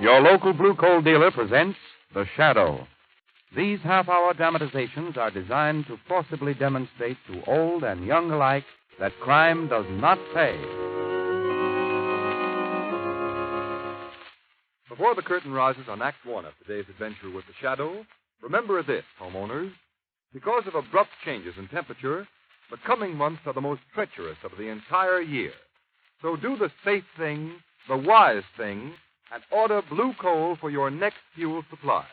Your local blue coal dealer presents The Shadow. These half-hour dramatizations are designed to forcibly demonstrate to old and young alike that crime does not pay. Before the curtain rises on Act One of today's adventure with The Shadow, remember this, homeowners. Because of abrupt changes in temperature, the coming months are the most treacherous of the entire year. So do the safe thing, the wise thing, and order blue coal for your next fuel supply.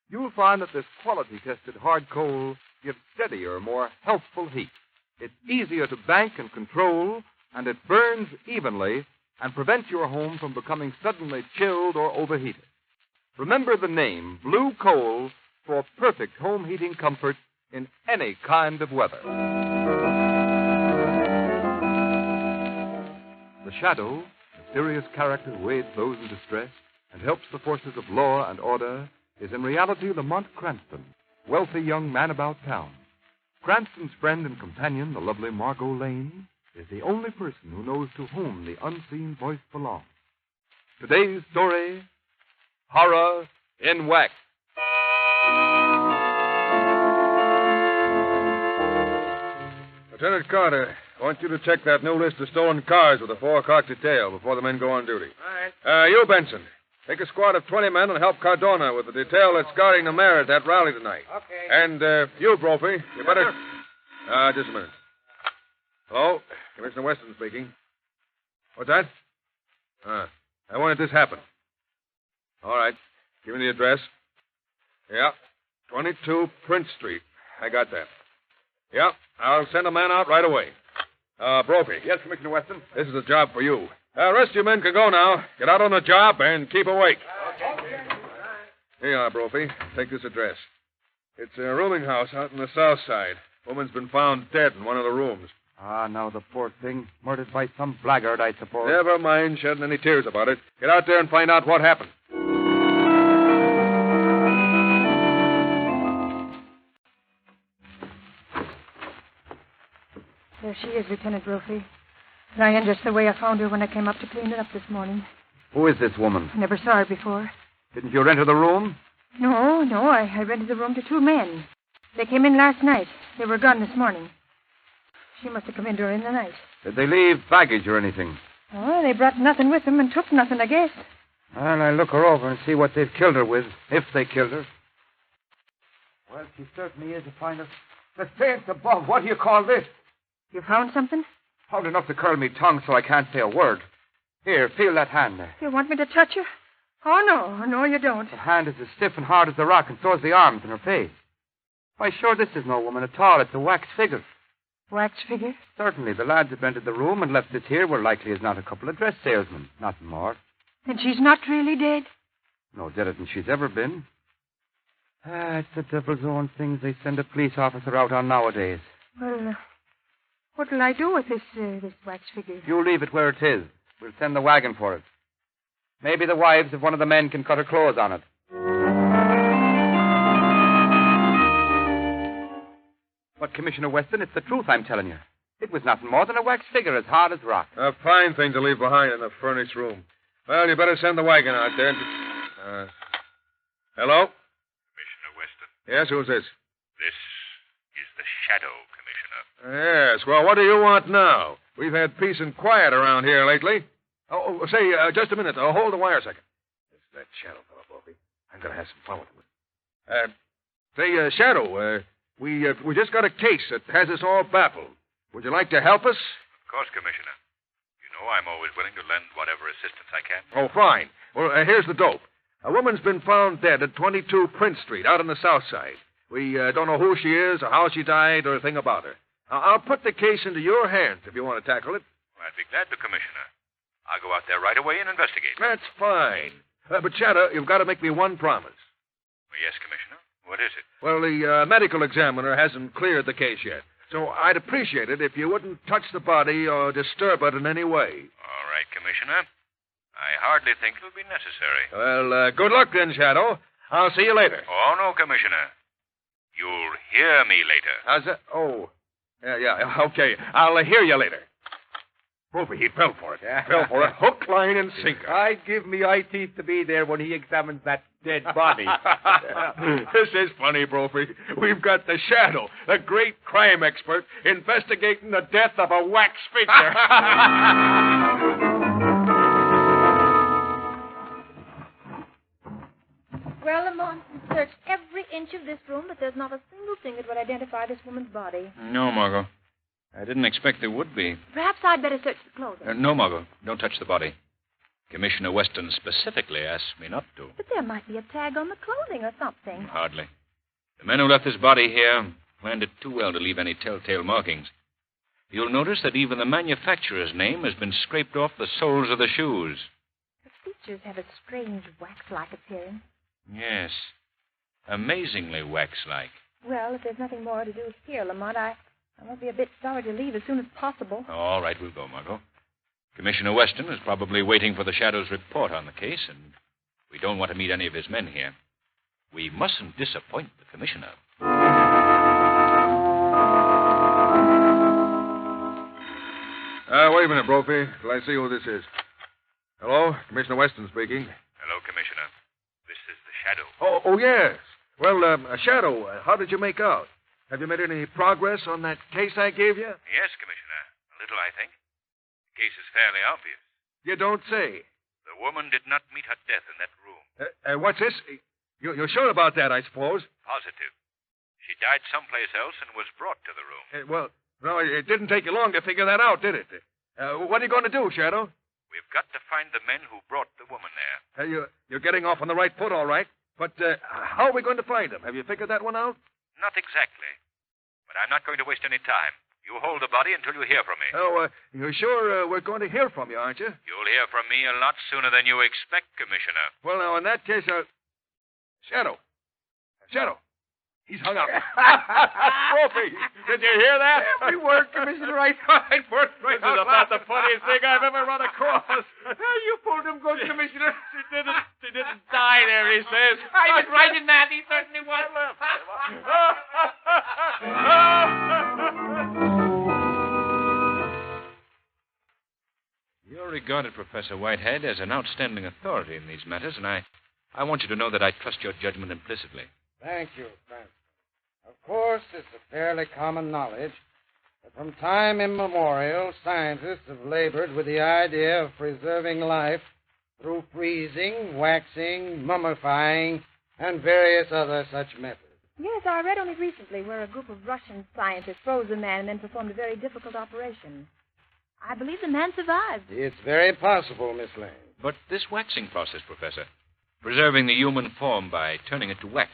You'll find that this quality-tested hard coal gives steadier, more healthful heat. It's easier to bank and control, and it burns evenly and prevents your home from becoming suddenly chilled or overheated. Remember the name, Blue Coal, for perfect home heating comfort in any kind of weather. The Shadow, mysterious character who aids those in distress and helps the forces of law and order, is in reality Lamont Cranston, wealthy young man about town. Cranston's friend and companion, the lovely Margot Lane, is the only person who knows to whom the unseen voice belongs. Today's story, Horror in Wax. Lieutenant Carter, I want you to check that new list of stolen cars with a 4 o'clock detail before the men go on duty. All right. You, Benson, take a squad of 20 men and help Cardona with the detail that's guarding the mayor at that rally tonight. Okay. And you, Brophy, you better... just a minute. Hello? Commissioner Weston speaking. What's that? I wanted this happen. All right. Give me the address. Yeah. 22 Prince Street. I got that. Yeah. I'll send a man out right away. Brophy. Yes, Commissioner Weston. This is a job for you. Rest of you men can go now. Get out on the job and keep awake. Here you are, Brophy. Take this address. It's a rooming house out on the south side. Woman's been found dead in one of the rooms. Ah, now the poor thing. Murdered by some blackguard, I suppose. Never mind shedding any tears about it. Get out there and find out what happened. There she is, Lieutenant Brophy. Lying just the way I found her when I came up to clean it up this morning. Who is this woman? Never saw her before. Didn't you rent her the room? No. I rented the room to 2 men. They came in last night. They were gone this morning. She must have come in during the night. Did they leave baggage or anything? Oh, they brought nothing with them and took nothing, I guess. Well, I'll look her over and see what they've killed her with, if they killed her. Well, she certainly is a find of... The saints above, what do you call this? You found something? Hard enough to curl me tongue so I can't say a word. Here, feel that hand there. You want me to touch her? Oh, no, you don't. The hand is as stiff and hard as the rock, and so's the arms and her face. Why, sure, this is no woman at all. It's a wax figure. Wax figure? Certainly. The lads that rented the room and left it here were likely as not a couple of dress salesmen. Nothing more. And she's not really dead? No deader than she's ever been. It's the devil's own things they send a police officer out on nowadays. Well, what'll I do with this wax figure? You leave it where it is. We'll send the wagon for it. Maybe the wives of one of the men can cut her clothes on it. But, Commissioner Weston, it's the truth I'm telling you. It was nothing more than a wax figure as hard as rock. A fine thing to leave behind in a furnished room. Well, you better send the wagon out there. Hello? Commissioner Weston. Yes, who's this? This is the Shadow, Commissioner. Yes, well, what do you want now? We've had peace and quiet around here lately. Say, just a minute. Hold the wire a second. It's that Shadow fellow, Brophy. I'm going to have some fun with him. Say, Shadow, we just got a case that has us all baffled. Would you like to help us? Of course, Commissioner. You know I'm always willing to lend whatever assistance I can. Oh, fine. Well, here's the dope. A woman's been found dead at 22 Prince Street, out on the south side. We don't know who she is or how she died or a thing about her. I'll put the case into your hands if you want to tackle it. Well, I'd be glad to, Commissioner. I'll go out there right away and investigate. That's fine. But, Shadow, you've got to make me one promise. Well, yes, Commissioner. What is it? Well, the medical examiner hasn't cleared the case yet. So I'd appreciate it if you wouldn't touch the body or disturb it in any way. All right, Commissioner. I hardly think it'll be necessary. Well, good luck then, Shadow. I'll see you later. Oh, no, Commissioner. You'll hear me later. How's that? Oh, yeah, okay. I'll hear you later. Brophy, he fell for it. Fell for it. Hook, line, and sinker. I'd give me eye teeth to be there when he examines that dead body. This is funny, Brophy. We've got the Shadow, the great crime expert, investigating the death of a wax figure. Well, Lamont searched every inch of this room, but there's not a single thing that would identify this woman's body. No, Margot. I didn't expect there would be. Perhaps I'd better search the clothing. No, Margot. Don't touch the body. Commissioner Weston specifically asked me not to. But there might be a tag on the clothing or something. Hardly. The men who left this body here planned it too well to leave any telltale markings. You'll notice that even the manufacturer's name has been scraped off the soles of the shoes. The features have a strange wax-like appearance. Yes. Amazingly wax-like. Well, if there's nothing more to do here, Lamont, I won't be a bit sorry to leave as soon as possible. All right, we'll go, Margot. Commissioner Weston is probably waiting for the Shadow's report on the case, and we don't want to meet any of his men here. We mustn't disappoint the Commissioner. Wait a minute, Brophy, till I see who this is. Hello, Commissioner Weston speaking. Hello, Commissioner. This is the Shadow. Oh, yes. Well, Shadow, how did you make out? Have you made any progress on that case I gave you? Yes, Commissioner. A little, I think. The case is fairly obvious. You don't say. The woman did not meet her death in that room. What's this? You're sure about that, I suppose? Positive. She died someplace else and was brought to the room. Well, no, it didn't take you long to figure that out, did it? What are you going to do, Shadow? We've got to find the men who brought the woman there. You're getting off on the right foot, all right. But how are we going to find them? Have you figured that one out? Not exactly. But I'm not going to waste any time. You hold the body until you hear from me. Oh, you're sure we're going to hear from you, aren't you? You'll hear from me a lot sooner than you expect, Commissioner. Well, now, in that case, Shadow. He's hung up. Brophy, did you hear that? Every word, Commissioner. Right word. This is about the funniest thing I've ever run across. You pulled him good, Commissioner. She didn't die there, he says. I was right in that. He certainly was. You're regarded, Professor Whitehead, as an outstanding authority in these matters, and I want you to know that I trust your judgment implicitly. Thank you, Francis. Of course, it's a fairly common knowledge that from time immemorial, scientists have labored with the idea of preserving life through freezing, waxing, mummifying, and various other such methods. Yes, I read only recently where a group of Russian scientists froze a man and then performed a very difficult operation. I believe the man survived. It's very possible, Miss Lane. But this waxing process, Professor, preserving the human form by turning it to wax,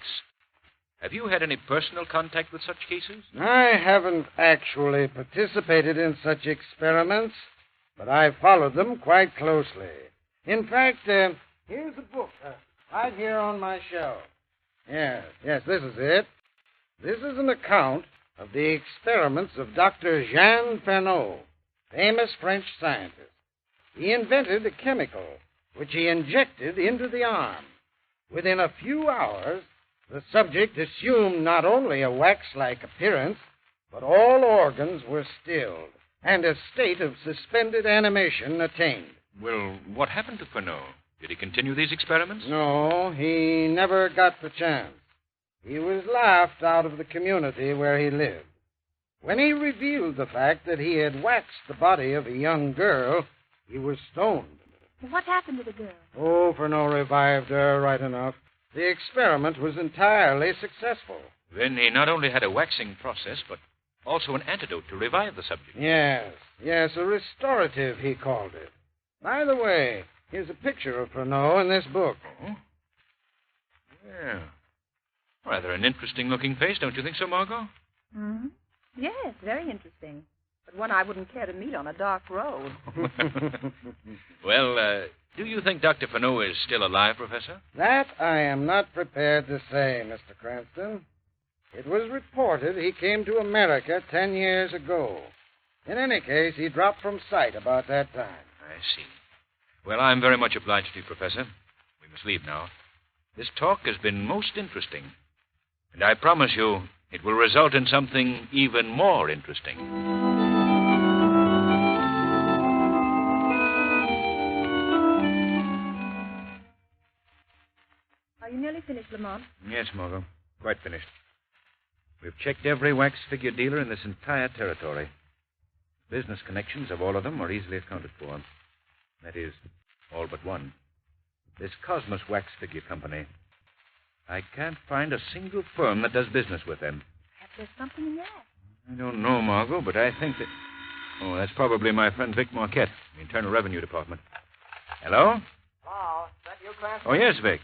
have you had any personal contact with such cases? I haven't actually participated in such experiments, but I've followed them quite closely. In fact, here's a book right here on my shelf. Yes, this is it. This is an account of the experiments of Dr. Jean Fernot, famous French scientist. He invented a chemical which he injected into the arm. Within a few hours, the subject assumed not only a wax-like appearance, but all organs were stilled, and a state of suspended animation attained. Well, what happened to Fernot? Did he continue these experiments? No, he never got the chance. He was laughed out of the community where he lived. When he revealed the fact that he had waxed the body of a young girl, he was stoned. What happened to the girl? Oh, Fernot revived her right enough. The experiment was entirely successful. Then he not only had a waxing process, but also an antidote to revive the subject. Yes, a restorative, he called it. By the way, here's a picture of Fernot in this book. Oh? Yeah. Rather an interesting-looking face, don't you think so, Margot? Mm-hmm. Yes, very interesting. But one I wouldn't care to meet on a dark road. Well, do you think Dr. Fernot is still alive, Professor? That I am not prepared to say, Mr. Cranston. It was reported he came to America 10 years ago. In any case, he dropped from sight about that time. I see. Well, I'm very much obliged to you, Professor. We must leave now. This talk has been most interesting. And I promise you, it will result in something even more interesting. place, Lamont? Yes, Margot. Quite finished. We've checked every wax figure dealer in this entire territory. Business connections of all of them are easily accounted for. That is, all but one. This Cosmos Wax Figure Company. I can't find a single firm that does business with them. Perhaps there's something in that. I don't know, Margot, but I think that... Oh, that's probably my friend Vic Marquette, the Internal Revenue Department. Hello? Oh, is that you, Cranston? Oh, yes, Vic.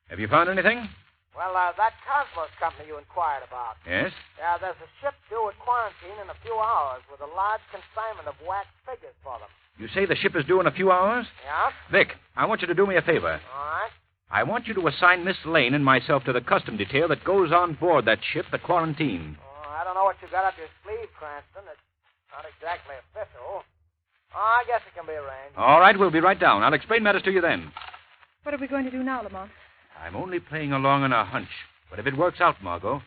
Have you found anything? Well, that Cosmos company you inquired about. Yes? Yeah, there's a ship due at quarantine in a few hours with a large consignment of wax figures for them. You say the ship is due in a few hours? Yeah? Vic, I want you to do me a favor. All right. I want you to assign Miss Lane and myself to the custom detail that goes on board that ship at quarantine. Oh, I don't know what you got up your sleeve, Cranston. It's not exactly official. Oh, I guess it can be arranged. All right, we'll be right down. I'll explain matters to you then. What are we going to do now, Lamont? I'm only playing along on a hunch. But if it works out, Margot,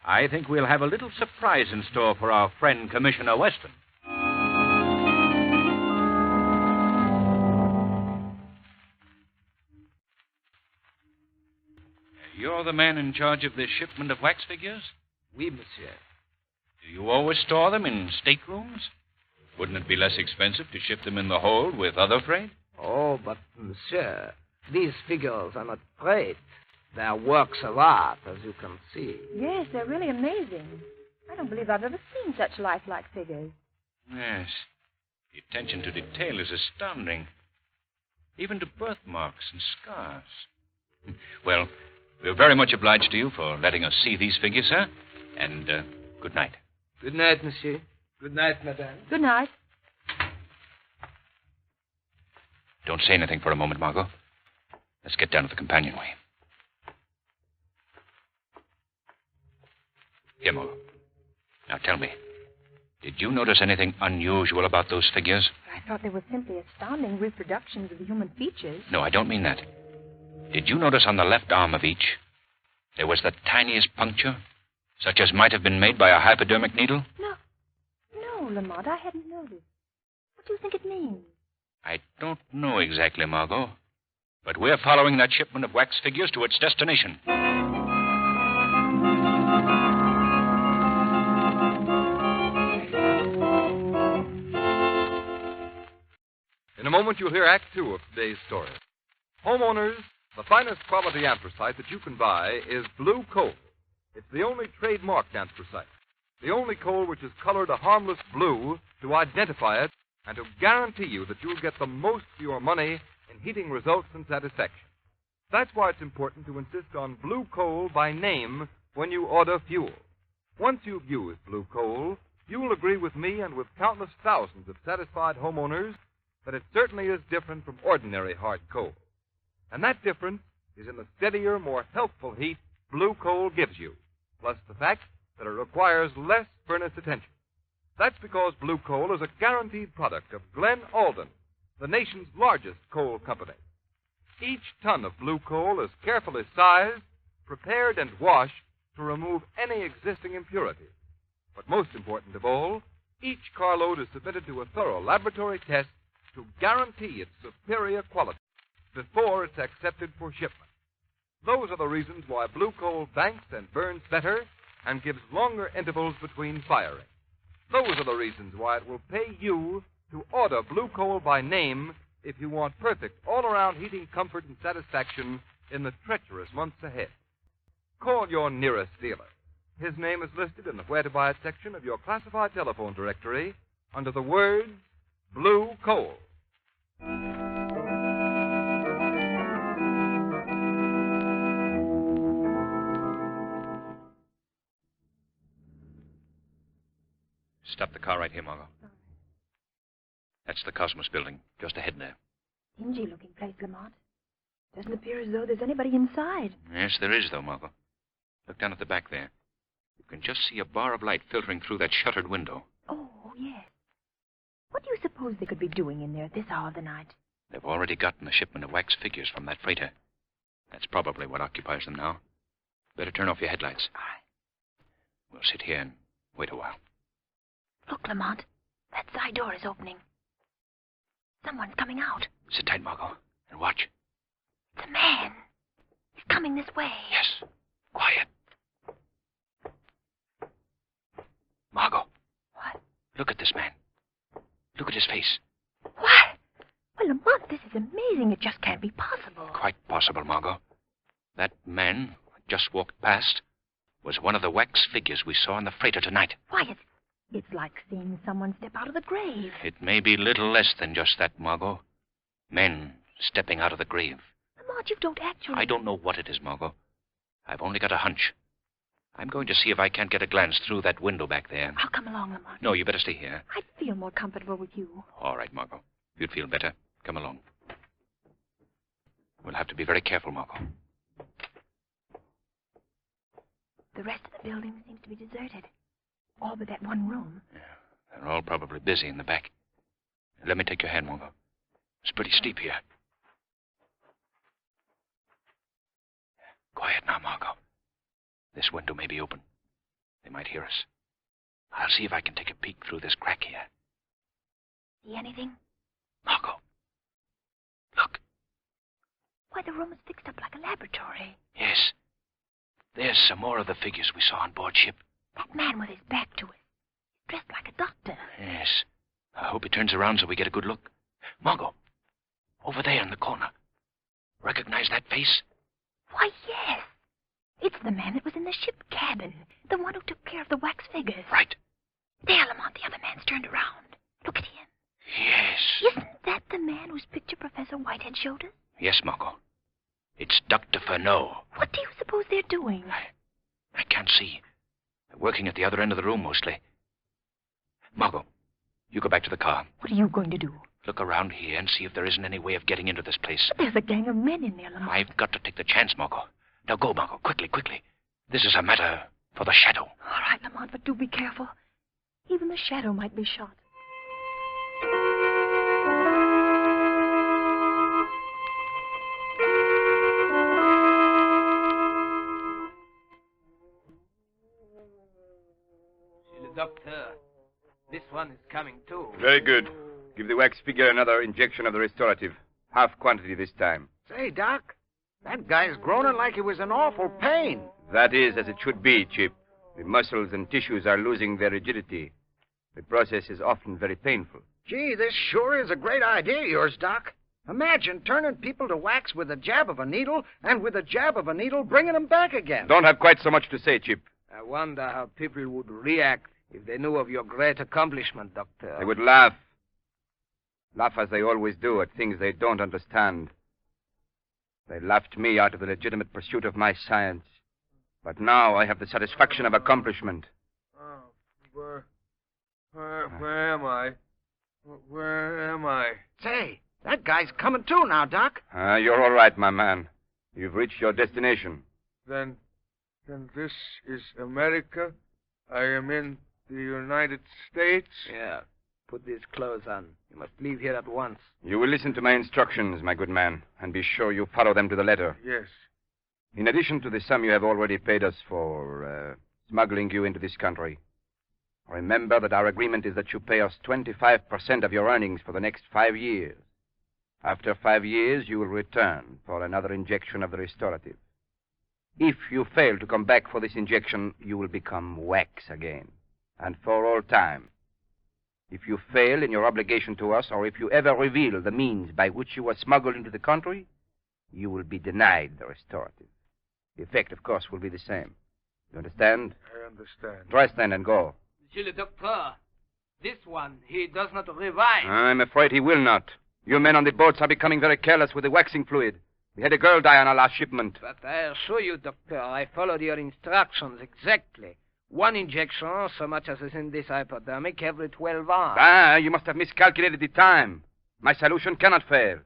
I think we'll have a little surprise in store for our friend Commissioner Weston. You're the man in charge of this shipment of wax figures? Oui, monsieur. Do you always store them in staterooms? Wouldn't it be less expensive to ship them in the hold with other freight? Oh, but, monsieur, these figures are not freight. They're works of art, as you can see. Yes, they're really amazing. I don't believe I've ever seen such lifelike figures. Yes. The attention to detail is astounding. Even to birthmarks and scars. Well, we're very much obliged to you for letting us see these figures, sir. And good night. Good night, monsieur. Good night, madame. Good night. Don't say anything for a moment, Margot. Let's get down to the companionway. Here, Margot. Now tell me, did you notice anything unusual about those figures? I thought they were simply astounding reproductions of the human features. No, I don't mean that. Did you notice on the left arm of each, there was the tiniest puncture, such as might have been made by a hypodermic needle? No, Lamont, I hadn't noticed. What do you think it means? I don't know exactly, Margot. But we're following that shipment of wax figures to its destination. In a moment, you'll hear Act Two of today's story. Homeowners, the finest quality anthracite that you can buy is blue coal. It's the only trademarked anthracite. The only coal which is colored a harmless blue to identify it and to guarantee you that you'll get the most for your money in heating results and satisfaction. That's why it's important to insist on blue coal by name when you order fuel. Once you've used blue coal, you'll agree with me and with countless thousands of satisfied homeowners that it certainly is different from ordinary hard coal. And that difference is in the steadier, more healthful heat blue coal gives you, plus the fact that it requires less furnace attention. That's because blue coal is a guaranteed product of Glen Alden, the nation's largest coal company. Each ton of blue coal is carefully sized, prepared, and washed to remove any existing impurities. But most important of all, each carload is submitted to a thorough laboratory test to guarantee its superior quality before it's accepted for shipment. Those are the reasons why blue coal banks and burns better and gives longer intervals between firing. Those are the reasons why it will pay you to order blue coal by name if you want perfect all-around heating comfort and satisfaction in the treacherous months ahead. Call your nearest dealer. His name is listed in the Where to Buy It section of your classified telephone directory under the words Blue Coal. Stop the car right here, Margot. That's the Cosmos building, just ahead there. Dingy-looking place, Lamont. Doesn't appear as though there's anybody inside. Yes, there is, though, Margot. Look down at the back there. You can just see a bar of light filtering through that shuttered window. Oh, yes. What do you suppose they could be doing in there at this hour of the night? They've already gotten the shipment of wax figures from that freighter. That's probably what occupies them now. Better turn off your headlights. All right. We'll sit here and wait a while. Look, Lamont. That side door is opening. Someone's coming out. Sit tight, Margot, and watch. It's a man. He's coming this way. Yes. Quiet. Margot. What? Look at this man. Look at his face. What? Well, Lamont, this is amazing. It just can't be possible. Quite possible, Margot. That man who just walked past was one of the wax figures we saw on the freighter tonight. Why, it's like seeing someone step out of the grave. It may be little less than just that, Margot. Men stepping out of the grave. Lamont, you don't actually... I don't know what it is, Margot. I've only got a hunch. I'm going to see if I can't get a glance through that window back there. I'll come along, Lamont. No, you better stay here. I'd feel more comfortable with you. All right, Margot. You'd feel better. Come along. We'll have to be very careful, Margot. The rest of the building seems to be deserted. All but that one room. Yeah, they're all probably busy in the back. Let me take your hand, Margot. It's pretty steep here. Quiet now, Margot. This window may be open. They might hear us. I'll see if I can take a peek through this crack here. See anything? Margot. Look. Why, the room is fixed up like a laboratory. Yes. There's some more of the figures we saw on board ship. That man with his back to us. Dressed like a doctor. Yes. I hope he turns around so we get a good look. Margot. Over there in the corner. Recognize that face? Why, yes. It's the man that was in the ship cabin. The one who took care of the wax figures. Right. There, Lamont, the other man's turned around. Look at him. Yes. Isn't that the man whose picture Professor Whitehead showed us? Yes, Margot. It's Dr. Furneaux. What do you suppose they're doing? I can't see. They're working at the other end of the room, mostly. Margot, you go back to the car. What are you going to do? Look around here and see if there isn't any way of getting into this place. But there's a gang of men in there, Lamont. I've got to take the chance, Margot. Now go, Margot, quickly, quickly. This is a matter for the shadow. All right, Lamont, but do be careful. Even the shadow might be shot. Doctor, this one is coming too. Very good. Give the wax figure another injection of the restorative. Half quantity this time. Say, Doc, that guy's groaning like he was in awful pain. That is as it should be, Chip. The muscles and tissues are losing their rigidity. The process is often very painful. Gee, this sure is a great idea of yours, Doc. Imagine turning people to wax with a jab of a needle, and with a jab of a needle bringing them back again. Don't have quite so much to say, Chip. I wonder how people would react if they knew of your great accomplishment, Doctor. They would laugh. Laugh as they always do at things they don't understand. They laughed me out of the legitimate pursuit of my science. But now I have the satisfaction of accomplishment. Oh, where am I? Where am I? Say, that guy's coming too now, Doc. You're all right, my man. You've reached your destination. Then this is America? I am in the United States? Yeah. Put these clothes on. You must leave here at once. You will listen to my instructions, my good man, and be sure you follow them to the letter. Yes. In addition to the sum you have already paid us for smuggling you into this country, remember that our agreement is that you pay us 25% of your earnings for the next 5 years. After 5 years, you will return for another injection of the restorative. If you fail to come back for this injection, you will become wax again, and for all time. If you fail in your obligation to us, or if you ever reveal the means by which you were smuggled into the country, you will be denied the restorative. The effect, of course, will be the same. You understand? I understand. Dress then and go. Monsieur le Docteur, this one, he does not revive. I'm afraid he will not. You men on the boats are becoming very careless with the waxing fluid. We had a girl die on our last shipment. But I assure you, Doctor, I followed your instructions exactly. One injection, so much as is in this hypodermic, every 12 hours. You must have miscalculated the time. My solution cannot fail.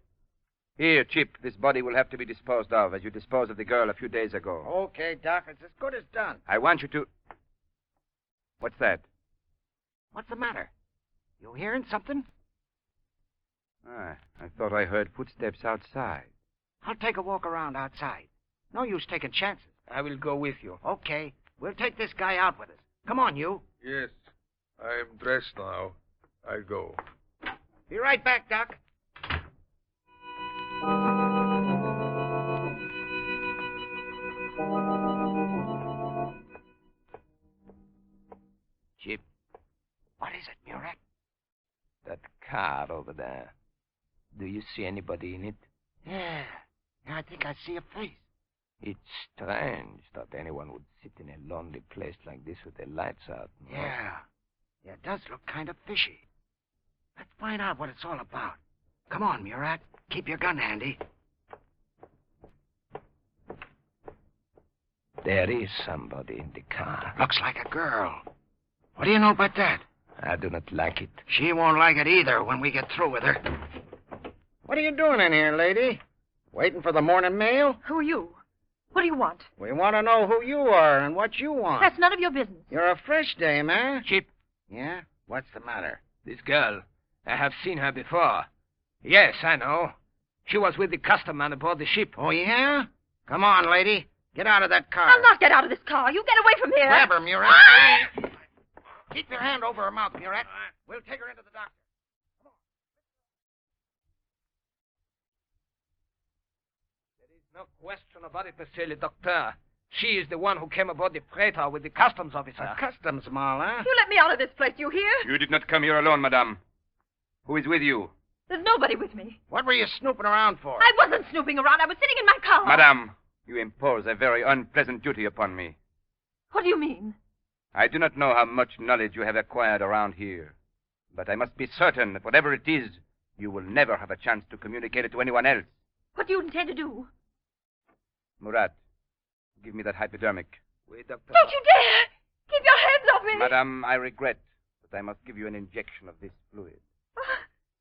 Here, Chip, this body will have to be disposed of as you disposed of the girl a few days ago. Okay, Doc, it's as good as done. I want you to... What's that? What's the matter? You hearing something? I thought I heard footsteps outside. I'll take a walk around outside. No use taking chances. I will go with you. Okay, we'll take this guy out with us. Come on, you. Yes. I am dressed now. I go. Be right back, Doc. What is it, Murat? That car over there. Do you see anybody in it? Yeah, I think I see a face. It's strange that anyone would sit in a lonely place like this with the lights out. No? Yeah, it does look kind of fishy. Let's find out what it's all about. Come on, Murat. Keep your gun handy. There is somebody in the car. Looks like a girl. What do you know about that? I do not like it. She won't like it either when we get through with her. What are you doing in here, lady? Waiting for the morning mail? Who are you? What do you want? We want to know who you are and what you want. That's none of your business. You're a fresh dame, eh? Chip. Yeah? What's the matter? This girl. I have seen her before. Yes, I know. She was with the custom man aboard the ship. Oh, yeah? Come on, lady. Get out of that car. I'll not get out of this car. You get away from here. Grab her, Murat. Ah! Keep your hand over her mouth, Murat. We'll take her into the doctor. There is no question about it, Monsieur le Docteur. She is the one who came aboard the freighter with the customs officer. A customs mall, huh? You let me out of this place, you hear? You did not come here alone, madame. Who is with you? There's nobody with me. What were you snooping around for? I wasn't snooping around. I was sitting in my car. Madame, you impose a very unpleasant duty upon me. What do you mean? I do not know how much knowledge you have acquired around here, but I must be certain that whatever it is, you will never have a chance to communicate it to anyone else. What do you intend to do? Murat, give me that hypodermic. Wait, Doctor. Don't you dare! Keep your hands off me! Madame, I regret, but I must give you an injection of this fluid.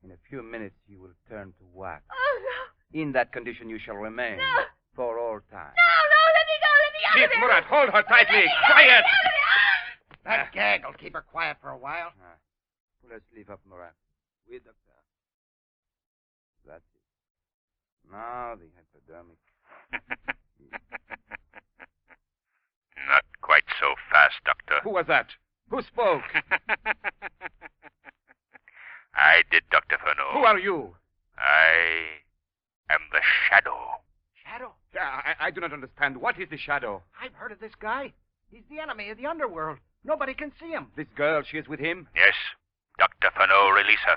In a few minutes, you will turn to wax. Oh, no. In that condition, you shall remain No. for all time. No, let me go. Let me out Chief of there. Murat, hold her tightly. Let me go, Quiet! let me out of there. That gag will keep her quiet for a while. Pull her sleeve up, Murat. Wait, Doctor. That's it. Now the hypodermic. Not quite so fast, Doctor. Who was that? Who spoke? I did, Dr. Furneaux. Who are you? I am the Shadow. Shadow? I do not understand. What is the shadow? I've heard of this guy. He's the enemy of the underworld. Nobody can see him. This girl, she is with him? Yes. Dr. Furneaux, release her.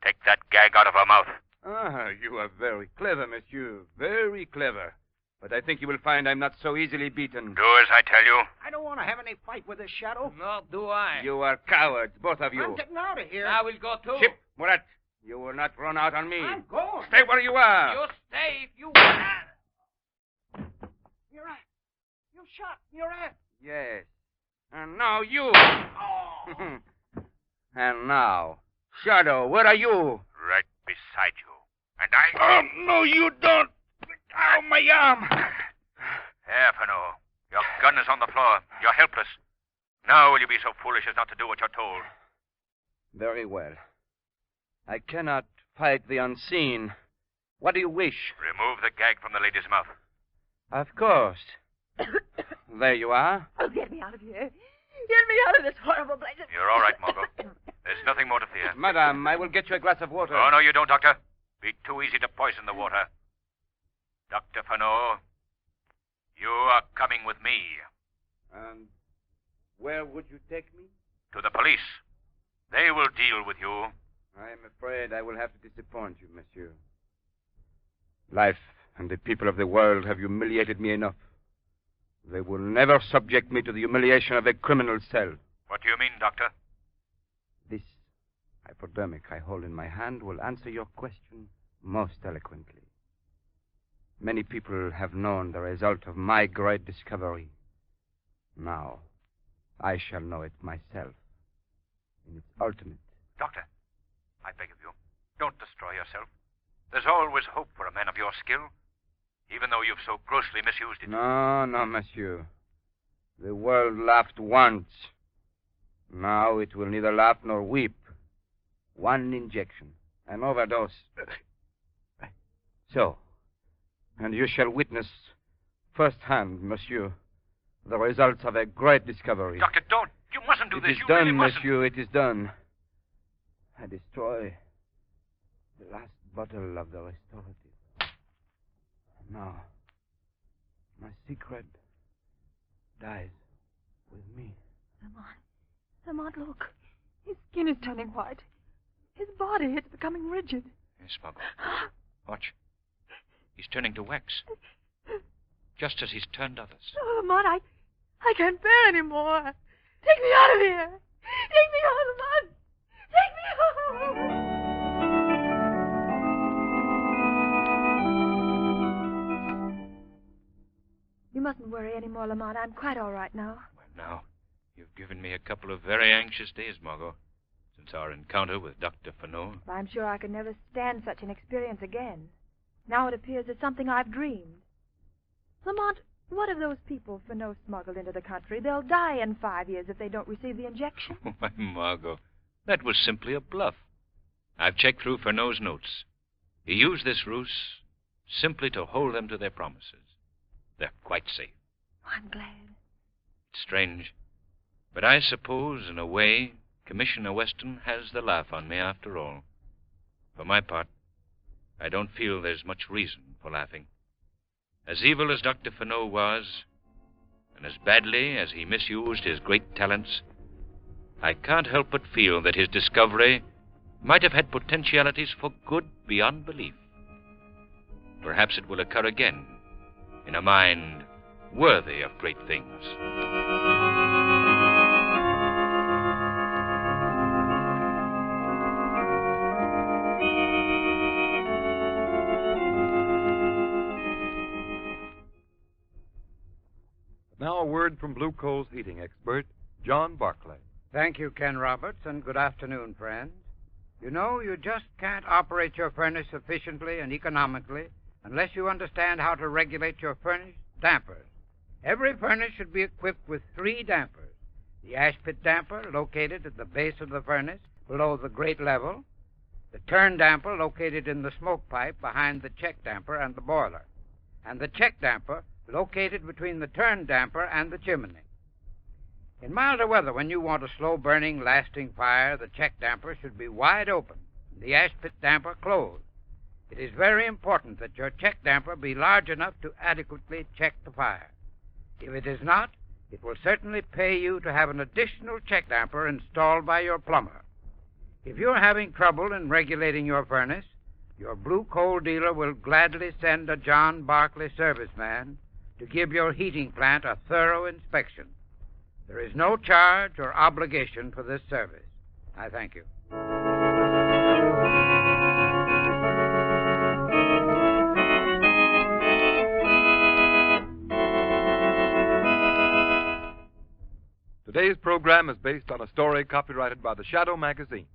Take that gag out of her mouth. Ah, you are very clever, monsieur. Very clever. But I think you will find I'm not so easily beaten. Do as I tell you. I don't want to have any fight with this Shadow. Nor do I. You are cowards, both of you. I'm getting out of here. I will go too. Chip, Murat, you will not run out on me. I'm going. Stay where you are. You stay if you want. Murat. You shot Murat. Yes. And now you. Oh. And now, Shadow, where are you? Right beside you. And I... No, you don't. Ow, my arm. Here, Furneaux. Your gun is on the floor. You're helpless. Now will you be so foolish as not to do what you're told? Very well. I cannot fight the unseen. What do you wish? Remove the gag from the lady's mouth. Of course. There you are. Oh, get me out of here. Get me out of this horrible place. You're all right, Margot. There's nothing more to fear. Madame, I will get you a glass of water. Oh, no, you don't, Doctor. Be too easy to poison the water. Dr. Furneaux, you are coming with me. And where would you take me? To the police. They will deal with you. I am afraid I will have to disappoint you, monsieur. Life and the people of the world have humiliated me enough. They will never subject me to the humiliation of a criminal cell. What do you mean, Doctor? This hypodermic I hold in my hand will answer your question most eloquently. Many people have known the result of my great discovery. Now, I shall know it myself in its ultimate. Doctor, I beg of you, don't destroy yourself. There's always hope for a man of your skill, even though you've so grossly misused it. No, monsieur. The world laughed once. Now it will neither laugh nor weep. One injection, an overdose. So, and you shall witness firsthand, monsieur, the results of a great discovery. Doctor, don't. You mustn't do this. It is You done, really mustn't. monsieur, it is done. I destroy the last bottle of the restorative. Now, my secret dies with me. Lamont, look. His skin is turning white. His body is becoming rigid. Yes, Margot. Watch. He's turning to wax. Just as he's turned others. Oh, Lamont, I can't bear any more. Take me out of here. Take me out, Lamont. Take me out. You mustn't worry any more, Lamont. I'm quite all right now. Well, now, you've given me a couple of very anxious days, Margot, since our encounter with Dr. Fenot. But I'm sure I could never stand such an experience again. Now it appears it's something I've dreamed. Lamont, what of those people Fenot smuggled into the country? They'll die in 5 years if they don't receive the injection. Why, Margot, that was simply a bluff. I've checked through Fenot's notes. He used this ruse simply to hold them to their promises. They're quite safe. Oh, I'm glad. It's strange, but I suppose, in a way, Commissioner Weston has the laugh on me after all. For my part, I don't feel there's much reason for laughing. As evil as Dr. Fenot was, and as badly as he misused his great talents, I can't help but feel that his discovery might have had potentialities for good beyond belief. Perhaps it will occur again in a mind worthy of great things. Now a word from Blue Coal's heating expert, John Barclay. Thank you, Ken Roberts, and good afternoon, friends. You know, you just can't operate your furnace efficiently and economically unless you understand how to regulate your furnace dampers. Every furnace should be equipped with 3 dampers. The ash pit damper, located at the base of the furnace below the grate level. The turn damper, located in the smoke pipe behind the check damper and the boiler. And the check damper, located between the turn damper and the chimney. In milder weather, when you want a slow-burning, lasting fire, the check damper should be wide open, and the ash pit damper closed. It is very important that your check damper be large enough to adequately check the fire. If it is not, it will certainly pay you to have an additional check damper installed by your plumber. If you're having trouble in regulating your furnace, your Blue Coal dealer will gladly send a John Barclay serviceman to give your heating plant a thorough inspection. There is no charge or obligation for this service. I thank you. Today's program is based on a story copyrighted by the Shadow magazine.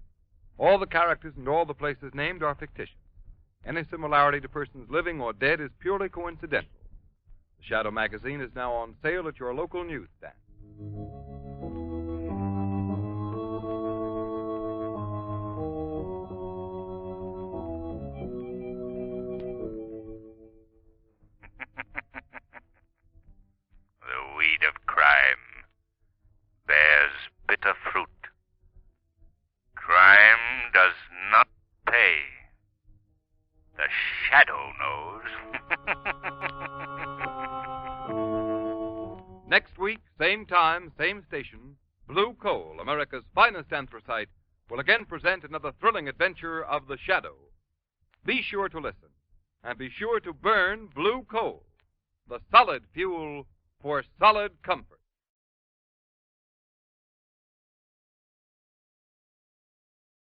All the characters and all the places named are fictitious. Any similarity to persons living or dead is purely coincidental. The Shadow magazine is now on sale at your local newsstand. The weed of crime bears bitter fruit. Crime does not pay. The Shadow knows. Next week, same time, same station, Blue Coal, America's finest anthracite, will again present another thrilling adventure of the Shadow. Be sure to listen, and be sure to burn Blue Coal, the solid fuel for solid comfort.